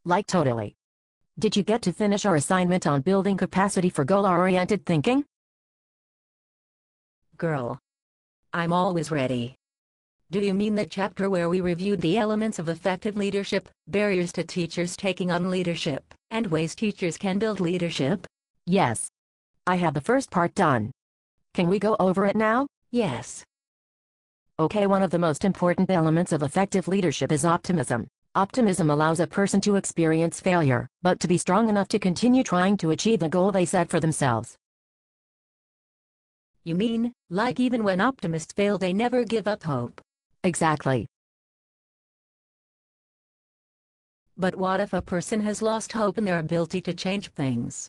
Like totally. Did you get to finish our assignment on building capacity for goal-oriented thinking? Girl. I'm always ready. Do you mean the chapter where we reviewed the elements of effective leadership, barriers to teachers taking on leadership, and ways teachers can build leadership? Yes. I have the first part done. Can we go over it now? Yes. Okay, one of the most important elements of effective leadership is optimism. Optimism allows a person to experience failure, but to be strong enough to continue trying to achieve the goal they set for themselves. You mean, like even when optimists fail, they never give up hope? Exactly. But what if a person has lost hope in their ability to change things?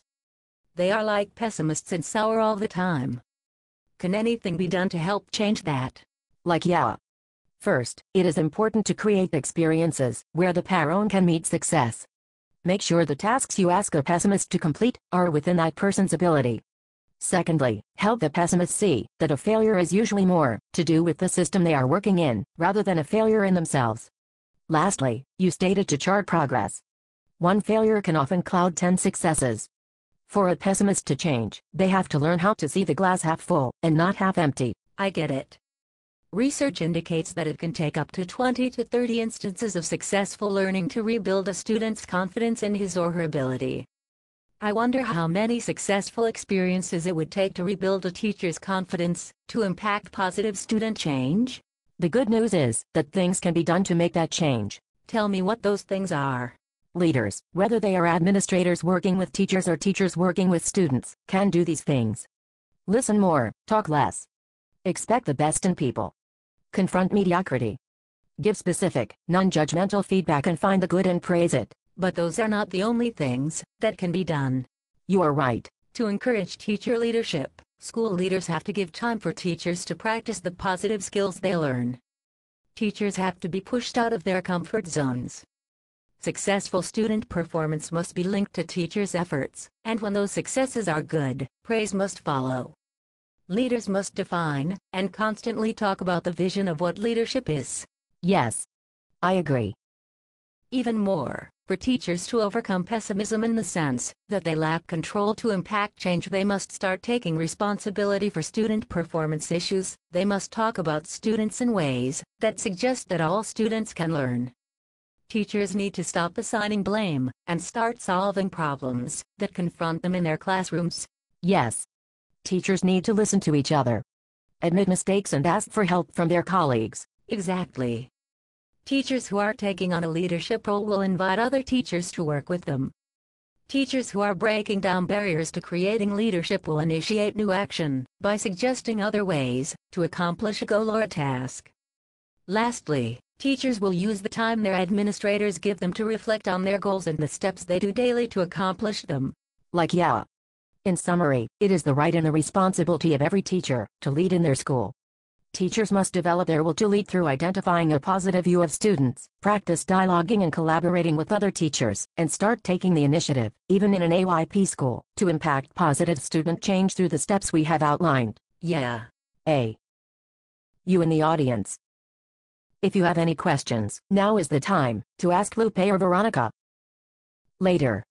They are like pessimists and sour all the time. Can anything be done to help change that? Yeah. First, it is important to create experiences where the parent can meet success. Make sure the tasks you ask a pessimist to complete are within that person's ability. Secondly, help the pessimist see that a failure is usually more to do with the system they are working in, rather than a failure in themselves. Lastly, you stated to chart progress. One failure can often cloud 10 successes. For a pessimist to change, they have to learn how to see the glass half full and not half empty. I get it. Research indicates that it can take up to 20 to 30 instances of successful learning to rebuild a student's confidence in his or her ability. I wonder how many successful experiences it would take to rebuild a teacher's confidence, to impact positive student change? The good news is that things can be done to make that change. Tell me what those things are. Leaders, whether they are administrators working with teachers or teachers working with students, can do these things. Listen more, talk less. Expect the best in people. Confront mediocrity. Give specific, non-judgmental feedback and find the good and praise it. But those are not the only things that can be done. You are right. To encourage teacher leadership, school leaders have to give time for teachers to practice the positive skills they learn. Teachers have to be pushed out of their comfort zones. Successful student performance must be linked to teachers' efforts, and when those successes are good, praise must follow. Leaders must define and constantly talk about the vision of what leadership is. Yes. I agree. Even more, for teachers to overcome pessimism in the sense that they lack control to impact change, they must start taking responsibility for student performance issues. They must talk about students in ways that suggest that all students can learn. Teachers need to stop assigning blame and start solving problems that confront them in their classrooms. Yes. Teachers need to listen to each other, admit mistakes and ask for help from their colleagues. Exactly. Teachers who are taking on a leadership role will invite other teachers to work with them. Teachers who are breaking down barriers to creating leadership will initiate new action by suggesting other ways to accomplish a goal or a task. Lastly, teachers will use the time their administrators give them to reflect on their goals and the steps they do daily to accomplish them. Yeah. In summary, it is the right and the responsibility of every teacher to lead in their school. Teachers must develop their will to lead through identifying a positive view of students, practice dialoguing and collaborating with other teachers, and start taking the initiative, even in an AYP school, to impact positive student change through the steps we have outlined. Yeah. You in the audience. If you have any questions, now is the time to ask Lupe or Veronica. Later.